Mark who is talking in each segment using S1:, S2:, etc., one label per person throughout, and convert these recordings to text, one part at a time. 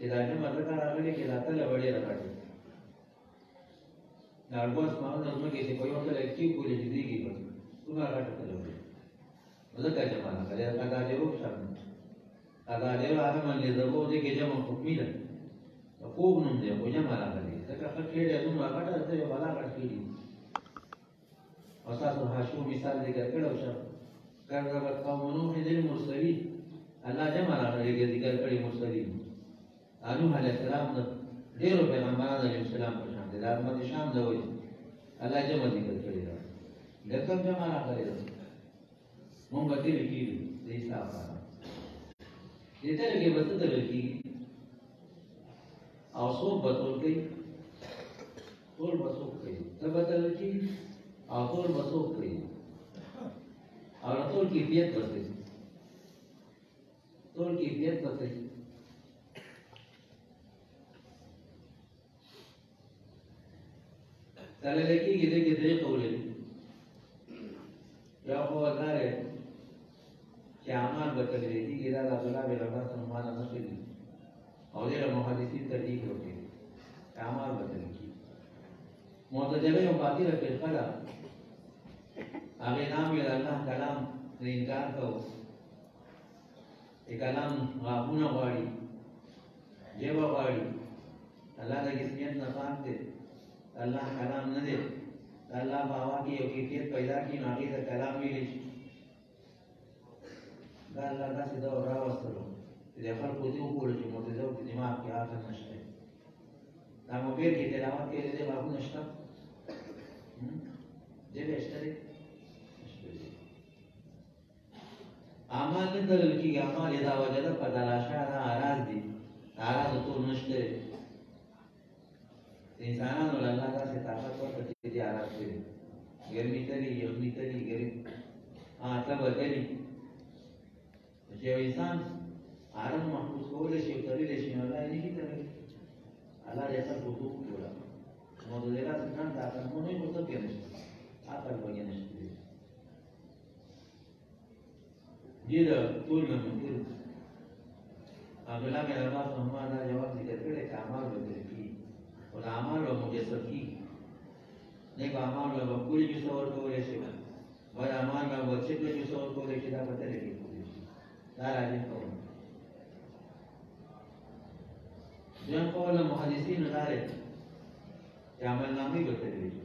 S1: چې دا نه مطلب راغلی کې راته لوړې راغلی نارګوس ما نو نو کې چې په یو ځل کې کولې دیږي په څومره راټته لوړې ځکه چې ما نه کړی دا دې وښه دا دې راغلی من زبو دې کې جمع حکمي ده خوب نوم دی خو جمع راغلی ځکه خټې دې نو راغټه ته یو بالا کړی او تاسو حاشو مثال ذکر کړو شه کړه قوم نوح دې مرسلین الله جمع راغلی ذکر کړی مرسلین نوح علیه السلام د ډیرو پیغمبرانو علیه السلام په شان دي د امت شام د وایي الله جمع ذکر کړی دا لکه جمع راغلی دا مونږ به دې کېږي د حساب سره دې ته کې به څه درکې او څوک به ټول کوي ټول به څوک کوي څه به درکې او ټول به څوک کوي او ټول کیفیت به کوي ټول کیفیت به کوي کله لکېږي دې کې درې قولې یو قول دا دی چې اعمال به تللی کېږي دا د عبدالله بن عباس رحمانه نقل دي او ډېره محدثین ترجیح ورکوي اعمال به تللی کېږي معتزله یو باطله فرقه ده هغې نام یې د الله کلام نه انکار کوو د کلام غاښونه غواړي ژبه غواړي الله د جسمیت نه پاک دی الله کلام نه دی الله په هوا کې یو کیفیت پیدا کړي نو هغې ته کلام ویلی شي دا الله داسې دور راوستلو چې د خلکو دې وګورو چې معتزلو په دماغ کې عقل نشته دا موبایل کې تلاوت کې دې غاښونه شته ژبه شته دی اعمال نه تلل کېږي اعمال اذا وجد فدلاشا دا اراز دي اراز ټول نشته انسانانو له الله داسې طاقت ورکړ چې دې اراز کړي ګرمي تلي یخني تلي ګرم تبه تلي چې یو انسان آرام محفوظ کولی شي او تللی شي نو الله یې نه شي تللی الله دې خلکو حقوق جوړه معتزله څنګه دا قانون یې ورته پېښ نشته عقل وګڼل نشته دې د ټول نه ممکن عبدالله بن عباس رحمه الله جواب ذکر کړی چې اعمال به ترکي او د اعمال به مجسد کېږي نیک اعمال به پورې تصور کولی شي بد اعمال به شکل تصور کولی شي دا به تللی کولی شي دا راجح قول دویم قول محدثینو دا دی چې عملنامې به تللی شي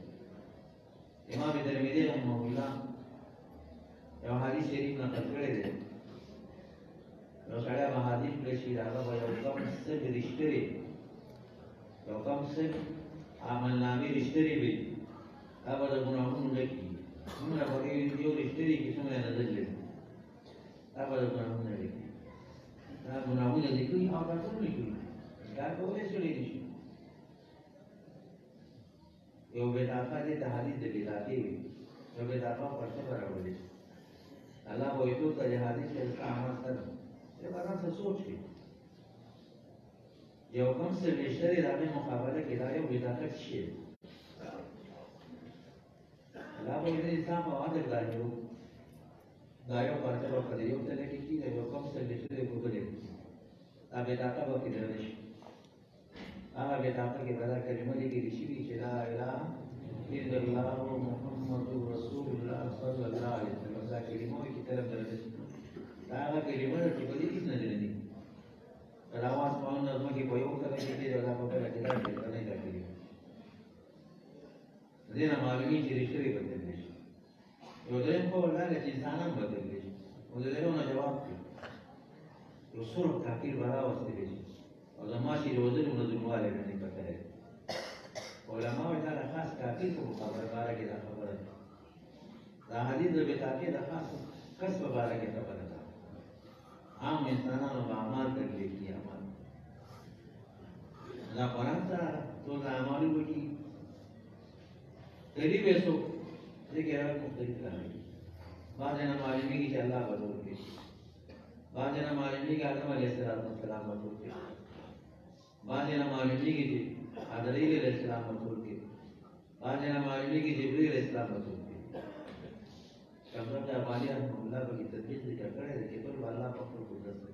S1: امام ترمذي رحمه الله یو حدیث شریف نقل کړی دی یو سړی به حدیث کړی شي هغه به یو کم څه رښتري یو کم څه عملنامې رښتري وي هغه به د ګناهونو ډکې وي څومره به یو رښتري کې څومره نظر لري هغه به د ګناهونو ډکې وي دا ګناهونه لیکلي او دا ټول لیکلي دا کولی سړی نه شي یو بدعتي دې ته حدیث د بدعتي وي یو بدعتي پرته راوړي الله وې ټول ته حدیث یې عمل کړ دا باندې څه سوچ کی یو کوم څه لشتري راغی مقابله کې دا یو بدعت شي الله وې دې انسان په واده غاړو دا یو پرته ورته یو ته کې کی دا یو کوم څه لشتري وګړي دا بدعت به کې درنه هغه بدعت کې بدل کلمه کې شي چې لا اله الا الله محمد رسول الله صلی الله علیه وسلم دا کلمه کې طرف درته دا هغه کلمه چې په دې کې نه لري دا واس په نظم کې په یو ځای کې دی دا په بل کې دا نه دی دې نه معلومي چې رښتیا بدل شي یو ځای په ولاله چې انسانان بدل شي او دې له جواب یو سور کافر برا واستې شي او زما چې روزل منظمواله نه پته ده علماء دا خاص کافر په خبره باره کې دا خبره دا حدیث د بتاکي د خاص کسب باره کې خبره ده عام انسانانو په اعمال تکلیف دي اعمال دا قرآن ته ټول اعمال وکړي دې وېسو دې کې راځي مختلف راځي بعض نه معلومي چې الله بدل کړي بعض نه معلومي چې آدم علیه السلام بدل کړي بعض نه معلومي چې حضرت علیه السلام بدل کړي بعض نه معلومي چې جبرئیل علیه السلام بدل کړي څنګه د باندې الله په تدبیر ذکر کړی چې ټول الله په خپل قدرت سره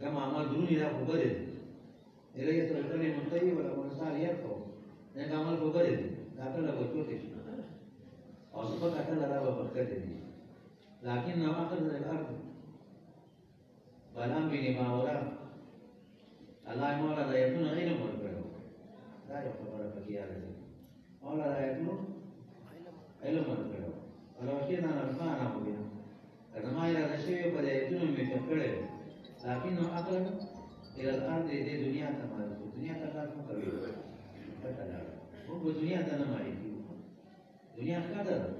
S1: كما عمل دوني لا فبرد إذا يسرقني من طيب ولا من صار يرفع لأن عمل فبرد لكن لا بتوتش أو سبق أكل لا بفكره لكن ما أخذ الأرض بلام بني ما وراء الله مولا لا يكون غير مرفع لا يخبر فكيا له مولا لا يكون غير مرفع ولو شئنا نرفعنا بها كما ما إذا شيء قد يكون مفكره لكن أقرب إلى الأرض دي دنيا تمام دنيا تكاد مكبر كذا هو دنيا تنا ما يجي دنيا كذا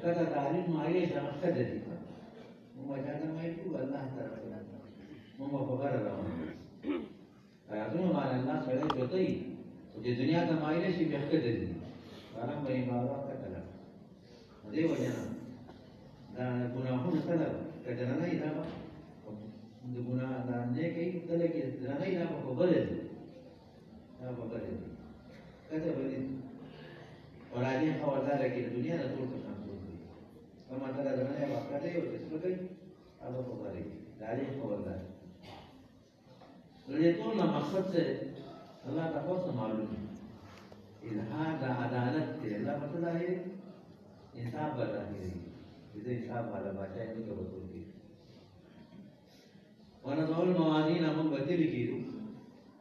S1: كذا تعليم ما يجي شام كذا دي ما جانا ما يجي والله تعالى ما فكر له أيضا ما الله سبحانه جوتي ودي دنيا تما يجي شيء كذا دي orang beribadah kata ada wajah dan gunahun salah kata nana itu apa guna dan kay talaga nanay na pagbabalid kata begitu orang yang khawatir lagi dunia na turut samsul kama tala dengan apa kata itu sebagai apa pagbabalid dari khawatir lalu itu nama maksud Allah takut semalu ilhad adalat Allah betul lah insaf berakhir itu insaf pada baca ini kebetulan ونضع الموازين من بدل كيلو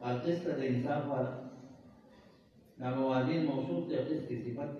S1: القسط الإنصاف والا موازين موصوف قسط صفات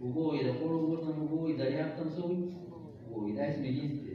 S1: Ugo ida koro ugo na ugo ida riak tamsui ugo ida isme jins the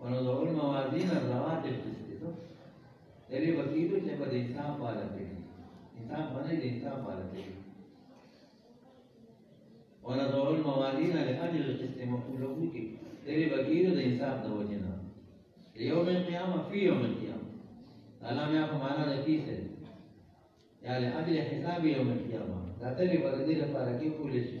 S1: ونضع الموازين الرواتب تستو دلی وکیلو چې په انصاف والا کې انصاف باندې انصاف والا کې ونضع الموازين لاجل القسط مطلوب کې دلی وکیلو د انصاف د وجنه يوم القيامة في يوم القيامة ألم يكن معنا نفيسة يعني أجل حساب يوم القيامة لا تلي بردير فاركي كل شيء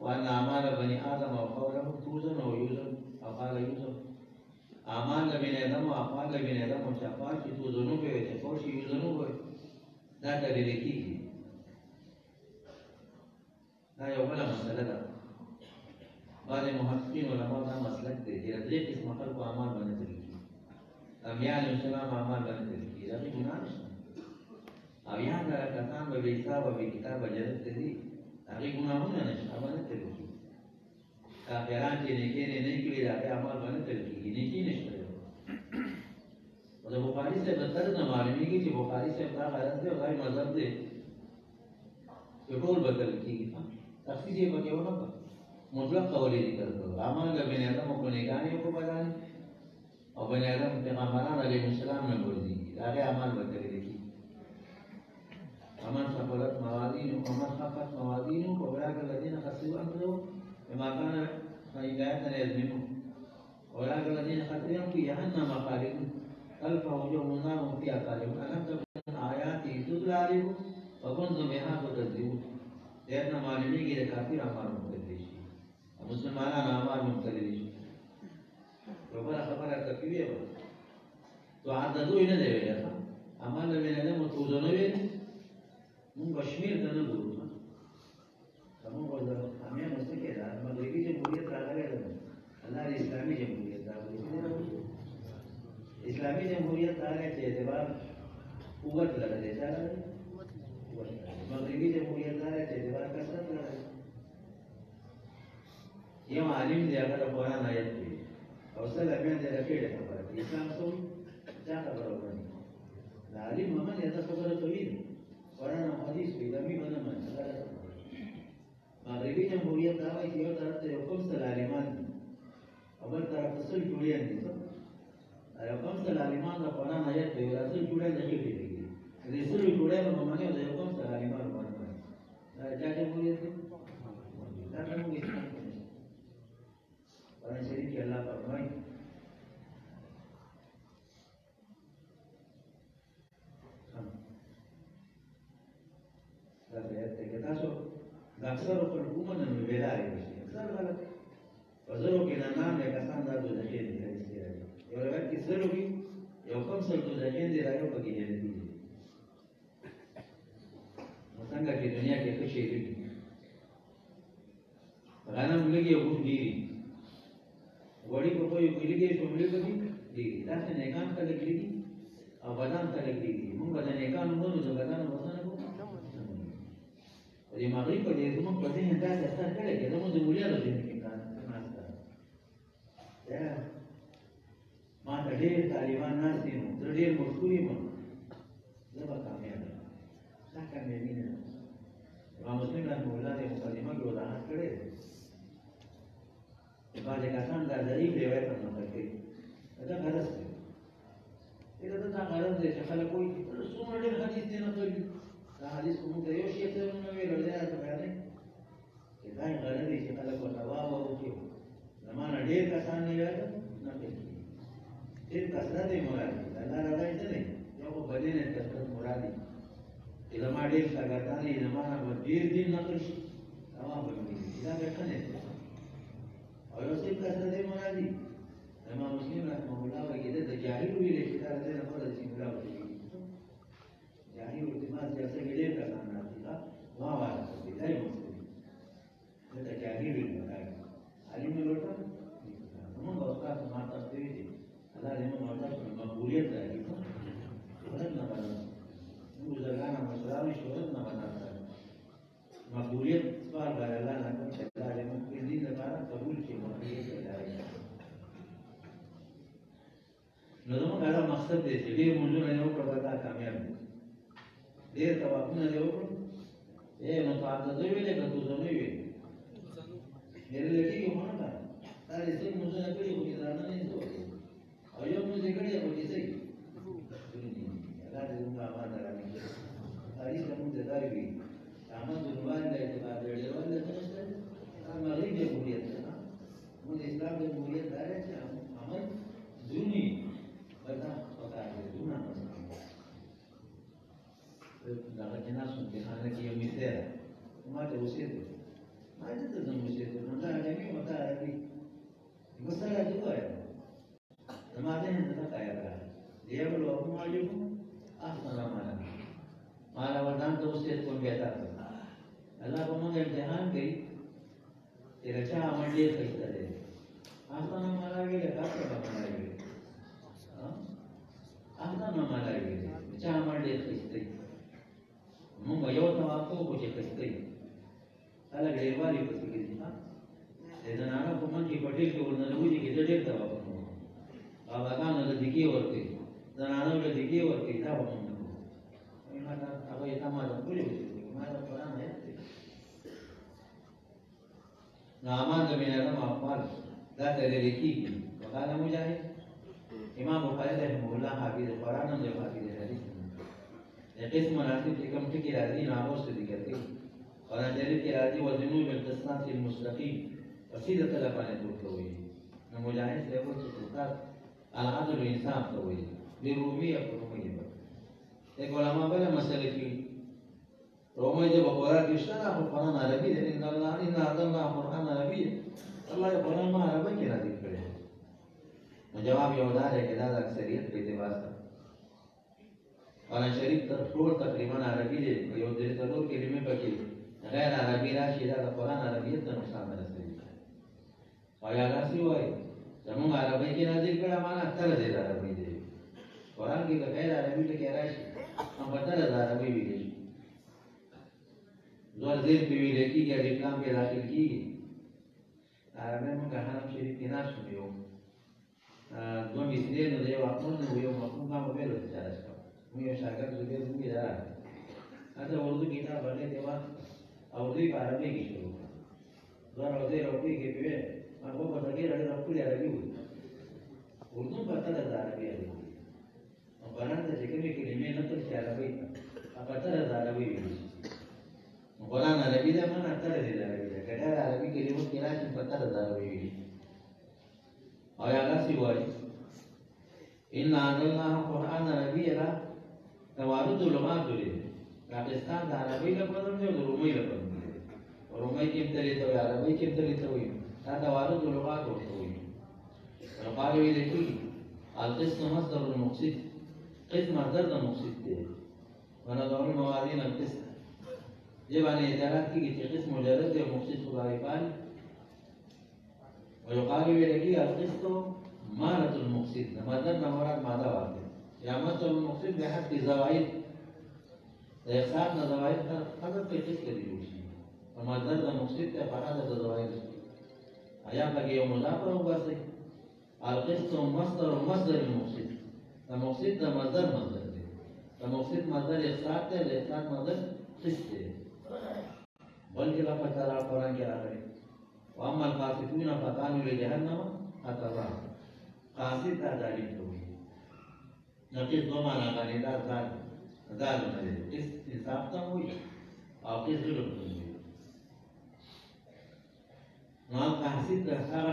S1: وأن أعمال بني آدم وقوله توزن ويوزن أقال يوزن أعمال بني آدم وأقوال بني آدم وشفاعة توزنوا به وتفوش يوزنوا به لا تدركيه لا يولا مسألة بعض المحققين والعلماء ده مسلك ده يدرك اسم خلق أعمال بني تركي أنبياء عليهم السلام أعمال بني تركي ده گناہ نشته او یاد را کسان به حساب او کتاب جنت دي هغه ګناهونه نشته باندې تلکی کافران چې نیکی نه کړی دا اعمال باندې تلکی نیکی نشته او د بخاری سے بدتر نه معلومیږي چې بخاری سے دا غلط دی او دا مذهب دی چې ټول بدل کیږي تفسیر یې وکړو مطلق قول ذکر کړو اعمال د بنی آدم کو نیکانیو کو بدل او بنی آدم پیغمبران علیهم السلام نه ورځي دا اعمال بدل دي ومن ثقلت موازينه ومن خفت موازينه فأولئك الذين خسروا أنفسهم بما كان هداية يظلمون أولئك الذين خسروا في جهنم خالدون خلف وجوههم النار وهم فيها خالدون ألم تكن آياتي تتلى عليكم وكنتم بها تكذبون لأن معلومين إذا كافر أمر مختلفين ومسلمان أمر مختلفين ربنا خبر كثير تعددوا إلى ذلك أمر من هذا متوزنون مون کشمیر ته نه ګورو کوم وځه امیا مسکه دا مغربي جمهوریت راغلی ده الله دې اسلامي جمهوریت راغلی اسلامي جمهوریت راغلی چې اعتبار قوت لري دا مغربي جمهوریت راغلی چې اعتبار کثرت لري هغه د قرآن آیت دی او سره بیا د رکیړه خبره کوي اسلام څه چا خبره کوي د عالم محمد دا خبره کوي قرآن او حدیث په دمي باندې منځه مغربي جمهوریت دا وایي چې یو طرف ته یو کوم سل عالمان دي او بل طرف ته سل جوړیان دي یو کوم سل عالمان د قرآن آیت دی او سل جوړیان د هیڅ دی د سل جوړیان په معنی د یو کوم سل عالمان باندې دا جمهوریت دی دا کوم اسلام دی قرآن شریف کې الله فرمایي دا آیت کې تاسو د اکثرو خلکو منه نو ویلای شي اکثر غلط وزرو کې نام نه کسان دا د ځای دی یو روایت کې زرو کې یو کوم څه د ځای دی رايو پکې دی نو څنګه چې دنیا کې څه شي دی غنم لګي او ګډ دی وړي په یو کې لګي شوملې پکې دی دا څنګه کام ته لګي او بدن ته لګي موږ بدن یې کانو نو د بدن وسنه کو د مغرب په دې زموږ په ذهن دا اثر کړی چې زموږ د مولانو ذهن کې کار ناشته دا ما ته ډېر طالبان ناست دي نو زه ډېر مشهور یم زه به کامیاب یم دا کامیابي نه امام مسلم رحمه الله د مقدمه کې وضاحت کړی دی بعضې کسان دا ضعیف روایت هم نقل کوي دا غرض دی دا غرض دی چې خلک وایي څومره ډېر حدیث دی نقل دي دا حدیث کوم ته یو شی ته نو ویل دی دا بیان چې دا غلط دی چې خلک ورته واو کوي زمانه ډېر کسان نه ویل نه کوي ډېر کثرت یې مراد دی الله راځي ته نه یو په بدن یې کثرت مراد دی چې زما ډېر شاګردان یې زمانه ډېر دین نقل شي تمام به دا به څنګه او یو څه کثرت یې مراد دی امام مسلم رحمه الله وایي د جاهل ویل چې دا د نه پر دې مولا وایي جاهل التماس جلسه کې ډېر کسان راځي دا واه دی دا یو څه دا جاهل ویل راځي علم لوټه موږ اوسه ما تاسو ته دي الله دې موږ تاسو په مقبولیت راځي ورنه باندې موږ ځان مشرانو شهرت نه باندې مقبولیت سوال غواړي الله نه کوم چې الله دې موږ دې لپاره قبول کړي مقبولیت راځي نو زموږ دا مقصد دی چې ډېر منځونه یې وکړو دا کامیاب دي ډېر توافونه یې وکړو نو تاسو ته ویلې که تاسو نه ویلې ډېر لږی یو نه دا دې څه منځونه کړی خو دا نه نه او یو موږ یې کړی خو دې څه دا دې موږ امانه راځي حدیث موږ ته دا وی امانه د روان له اعتبار لري ولې څه مغرب جمهوریت نه موږ اسلام جمهوریت دا چې عمل دونی بدنا پکار دي دونه دا جناس په خانه کې یو مثال ما ته وسیته ما دې ته زموږ وسیته نو دا هغه متا راځي مسله دی وایي ما دې نه تا کایا را دی ول او ما یو احسن ما لا ودان ته وسیته کوم بیا تا الله په موږ امتحان کوي چې رچا عمل دې کوي ته احسن ما راګي له تاسو باندې راګي احسن ما راګي چې عمل دې کوي موږ یو توافق وکړو چې کښته هغه ډیروالي په کې دي دا زنانه په من کې پټیل کې ورننوځي کې ډېر توافق وکړو هغه د دګي ورته زنانه له دګي ورته دا ومنه ما دا هغه یې تمام کړی ما دا قرآن ہے نامان د مینه ما خپل دا ته لیکي وقاله مجاهد امام بخاری رحمه الله حافظ قرآن هم دی حافظ حدیث قسم مناسب چې کوم ټکی راځي نو هغه څه ذکر کوي قرآن شریف کې راځي وزنو بالقسطاس المستقيم وسیله طلبانه کوي نو مجاهد څه وایي چې قسطاس العدل والانصاف کوي د رومي په رومي په علماء بل مسله کې رومي د بقره کې شته په قرآن عربي دی ان الله قرآن عربي الله یې قرآن ما عربي کې راځي کړی نو جواب یو دا دی چې دا د اکثریت په اعتبار سره قرآن شریف ټول تقریبا عربي دی یو د څلور کلمې پکې غیر عربي راشي دا د قرآن عربیت ته نقصان رسوي او یا داسې وایي زموږ عربي کې نازل کړه معنا تر دې عربي دی قرآن کې غیر عربي ټکی راشي هم بدل د عربي ویل شي زور زیر په ویل کېږي اسلام کې داخل کېږي عربي من كهرب شريك ناس اليوم دون اثنين وده وقتون ويوم وقتون ما مبالغ تجارس كم مية شاكر زبير زبير دار هذا وردو كتاب بلد يوا أوردو عربي كيشلو دار أوردو عربي كيبيه ما هو بتاعي رأي رفول عربي هو وردو بتاعي عربي هذي وقران تجكمي كلمة نقل عربي أبتاعي عربي وقران عربي ده ما نقل عربي كذا عربي كلمة كلاش بتاعي عربي ayat siwari inna anzalnahu qur'anan arabiyyan tawarudul lumatul Pakistan Arabi la padam jo rumai la padam rumai kim tari to Arabi kim tari to wi ta tawarudul lumatul to wi qali wi dekhi al-qism masdar al-muqsid qism masdar al-muqsid de wana dawr mawadin al-qism jab ani idarat ki qism mujarrad ya muqsid khudai bal ويقال لك القسط مالة المقصد ماذا مراد ماذا واحد يا مثل المقصد بحق زوايد إخسارنا زوايد هذا في قسط اليوشي وماذا المقصد فهذا زوايد أيام بقي يوم الآخر وبس القسط مصدر المقصد المقصد ده مصدر المقصد مصدر إخسار ده الإخسار مصدر قسط بل كلا فترة قرآن كلا كريم وأما القاسطون فكانوا لجهنم حطبا قاسط ذلك توي نقيس دوما نغني دار نجد قس إنصاف تموي أو قس ظلم تموي نعم قاسط هذا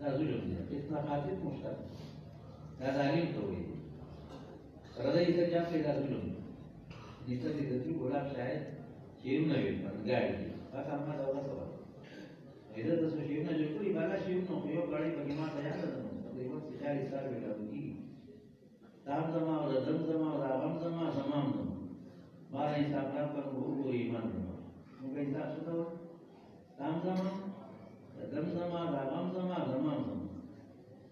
S1: هذا ظلم إثناء قاسط مشترك هذا علم توي رضي إذا جاء في هذا ظلم نستطيع تدريب ولا شاهد شيرنا يبقى قاعد فكم هذا ولا سبب إذا تسوي شيرنا جوكو يبقى شيرنا ويو قاعد بجماعة تجاه تقريبا 40 سال بيلاقي تام زمان ولا دم زمان ولا غم زمان زمان ما إنسان كان هو إيمان ممكن إنسان شو تام زمان دم زمان غم زمان زمان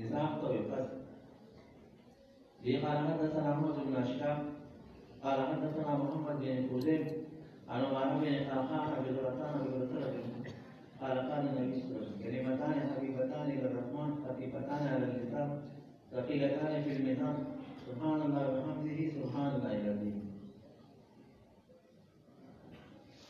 S1: نظام تو يقص دي قال حدثنا محمد بن أشكام قال حدثنا محمد بن فوزين عن عمر بن قعقاع بذرتان قال قال النبي صلى الله عليه وسلم كلمتان حبيبتان للرحمن خفيفتان على اللسان ثقيلتان في الميزان سبحان الله وبحمده سبحان الله العظيم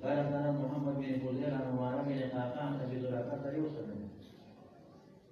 S1: قال سنة محمد بن فوزين عن عمر بن قعقاع عن أبي ذر تري وسنة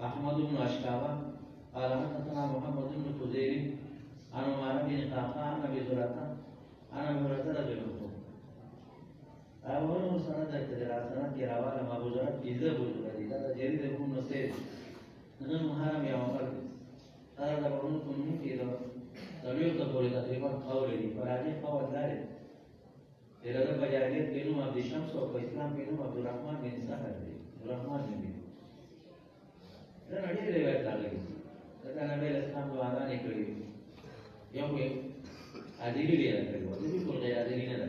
S1: أحمد بن أشكابة قال حدثنا محمد بن فوزين عن عمر بن قعقاع عن أبي ذر anak merasa ada jodoh. Awalnya sana dari terasa kirawan sama bujuran pizza bujuran kita jadi dari pun nasi. Dengan mengharam yang awal, ada orang pun kira tapi untuk boleh terima kau lagi, perajin kau ada. Tidak ada bagian penuh Abdi Syams atau Islam penuh Abdul Rahman bin Sahar, Abdul Rahman bin. Dan ada riwayat lagi. Kata Nabi Islam tu ada ni kali. Yang boleh adili dia kali. Jadi kalau dia adili ni ada.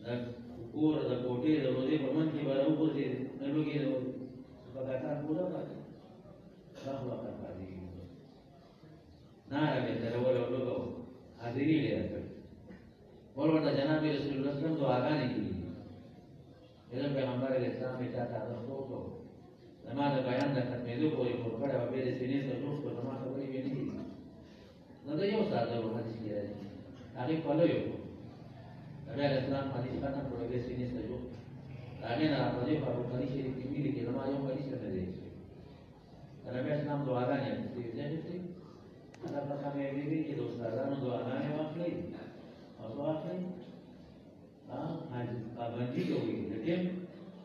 S1: ukur ada kode ada kode perman ki bara ukur sih lalu gitu perkataan pula kan bahwa kata di nah ada cara walau logo hadiri dia kan walau ada jana bi Rasulullah SAW tu agak ni dalam Peygamber Islam itu ada foto nama ada bayan dah kat medu koi kor pada apa di sini seluruh pertama kali ini nanti yo sada hadis dia akhir kalau yo Nabi Al-Islam hadis kan progres ini saja. Lagi nak apa je baru kali syirik ini di dalam ayat kali saja. Nabi Al-Islam doa kan ya, jadi ada perkara yang ini kita usahkan doa kan ya waktu atau waktu hadis abanji tu jadi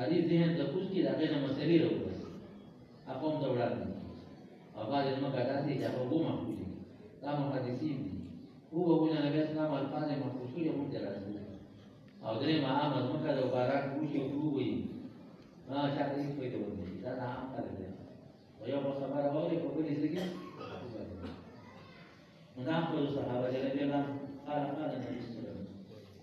S1: hadis dia yang terus kita kena meseri loh, apa om tahu lagi? Apa dia nama kata sih? Siapa gua mampu sih? Kamu hadis ini, gua punya nabi Islam alfa yang mampu sih yang mungkin jelas. Awalnya dari mana? Maka ada barang gua gua ini, cakap ini itu betul. Kita tahu apa dia. Wajah bos apa orang ini kau beri sedikit. Menang kalau sahabat jalan-jalan, kalah dan Islam.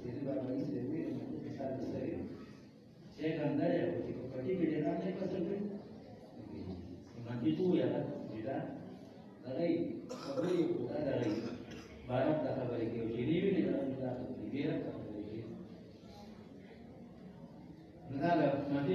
S1: Jadi bapak ini sendiri untuk bisa besar. Saya kan dari waktu itu pergi ke jalan saya pasal itu. Nanti itu ya kan tidak dari kabel itu dari barat tak kabel itu jadi ini dalam kita biar tak kabel itu. Negara nanti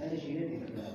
S1: هذا شيء الكلام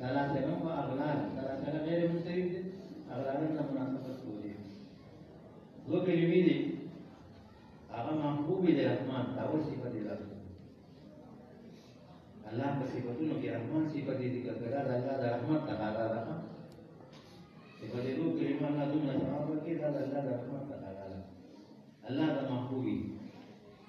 S1: ثلاثة نوع أغلال ثلاثة غير منتهية أغلال مناسبة كورية ذو كلمة دي أغا محبوب للرحمن تاول صفة للرحمن الله بصفتونه كرحمن صفة ذكر كذا الله الرحمن تقالا رحمة صفة ذو كلمة الله دون صحابة كذا الله الرحمن تقالا الله محبوبي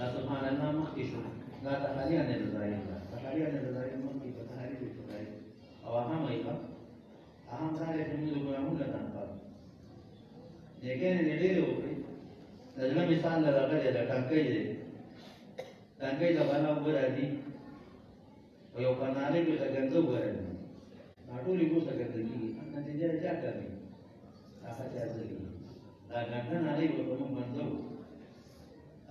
S1: سبحان الله مخكشو لا تحاليا نرزاين تحاليا نرزاين مخكي فتحالي بالفتحالي أو أهم أيضا أهم ذلك من الغنامون لتنقل لكن ندير وقري لازم مثال لرغد تنكي لبالا وبرادي ويوقن عليك تغنزو برادي ناتولي بو سكتلي نتيجة جاكري أخذ جازلي لكن عليك وكمم منزو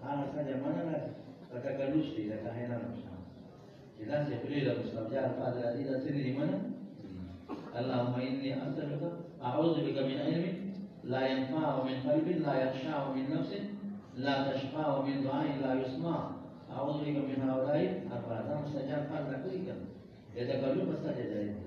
S1: saja mana lah kata kalus tidak tahanan jelas ya beli dalam sabda al-fadhil tidak sini di mana Allahumma inni as'aluka a'udzubika min ilmin la yanfa'u min qalbin la yakhsha'u min nafsin la tashfa'u min du'ain la yusma' a'udzubika min haula'i arba'atan mustajab fa'ala kulika jadi kalau saja jadi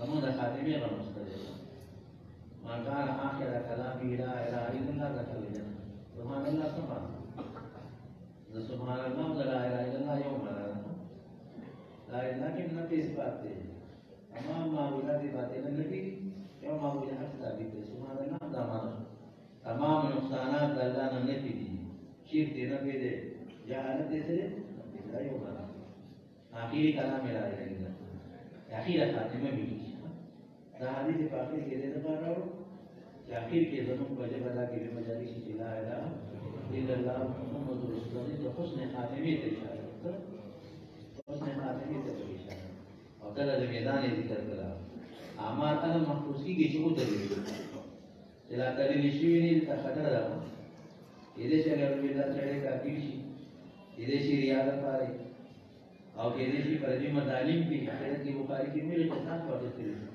S1: فمن خاتمه غير مستدل ما كان آخر كلامه لا إله إلا الله دخل الجنة سبحان الله سبحان الله لا إله إلا الله يوم لا إله لكن نفي إثبات تمام معبودات باطل النبي يوم معبود حق ثابت سبحان الله دامانا تمام نقصانات الله نفي دي شرك نفي دي جهالت سے لا يوم آخری کلام لا إله إلا الله آخر خاتمه بھی دا حدیث پاک کې دې لپاره چې اخر کې زموږ په جبه دا کې به مجالس چې لا اله الا الله محمد رسول الله د حسن خاتمه ته اشاره ده حسن خاتمه ته اشاره او کله د میدان ذکر کړه اعمال انا محفوظ کیږي چې او ته دي چې لا کړي نشي نه تا خطر ده دې چې له ویلا چړې کا کیږي دې چې ریا ده پاره او دې چې پر دې مدالیم کې حضرت بخاری کې مې تصاحب ورته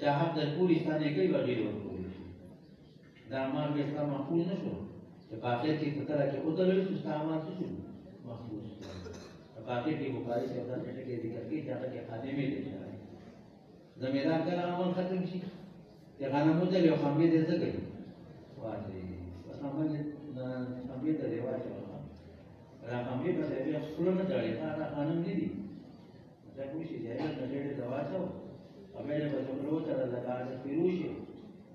S1: چاہت در پوری ستانه کوي بغیر ورکوي دا اعمال به اسلام مقبول نشو چې باقي کې پتره کې او دلته چې اعمال څه شو مقبول باقي کې بخاری سے دا څه کې ذکر کې چې هغه خاتمه دي زمیدار کله عمل ختم شي چې غنمو ته یو خامې دې څه کوي واځي وسامل خامې ته دی واځي را خامې په دې خپل نه ځړې دا قانون نه دي دا کوم شي چې نه ډېر دواچو أمير بسمروت على زكاة الفروش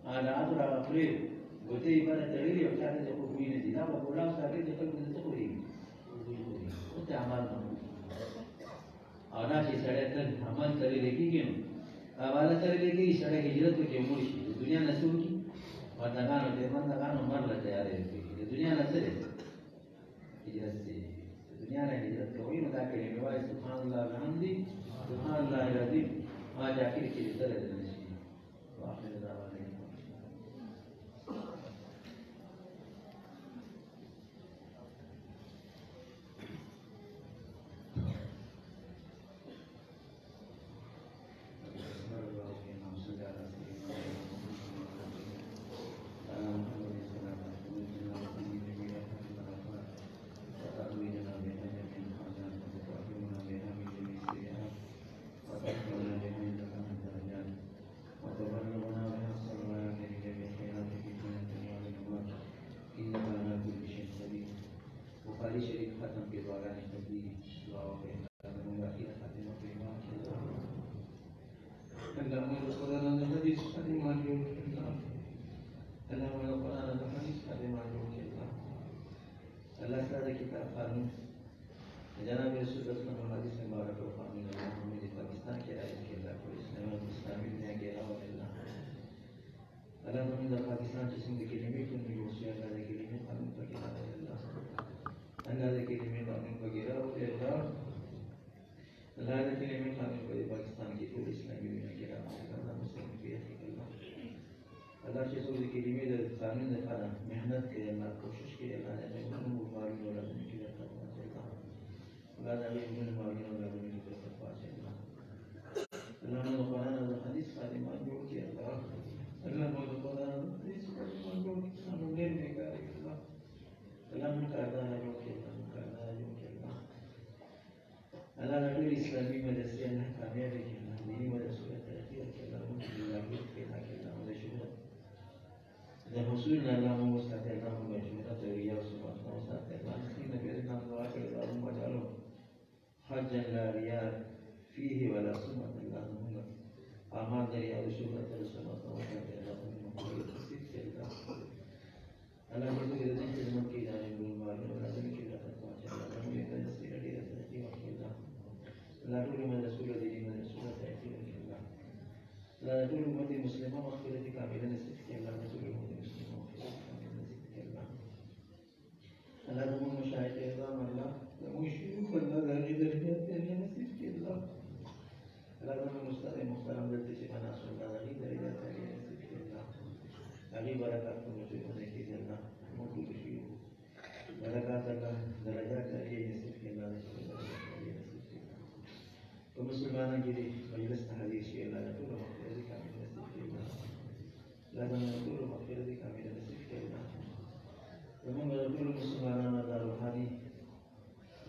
S1: على أطرع أقريب قلتي بنا تغيري وكانت يقول مين الزنا وقولا ساكت يقول من التقوي قلت أعمال أنا شيء سرعة عمل سري لكي كم أولا سري لكي سرعة هجرت كي مولشي الدنيا نسوكي وندقان وتمان دقان ومر لتياري الدنيا نسري هجرت سي الدنيا هجرت كوي مذاكر يمواي سبحان الله بحمدي سبحان الله العظيم ما جاكر كي درجة نشي وآخر دعوانا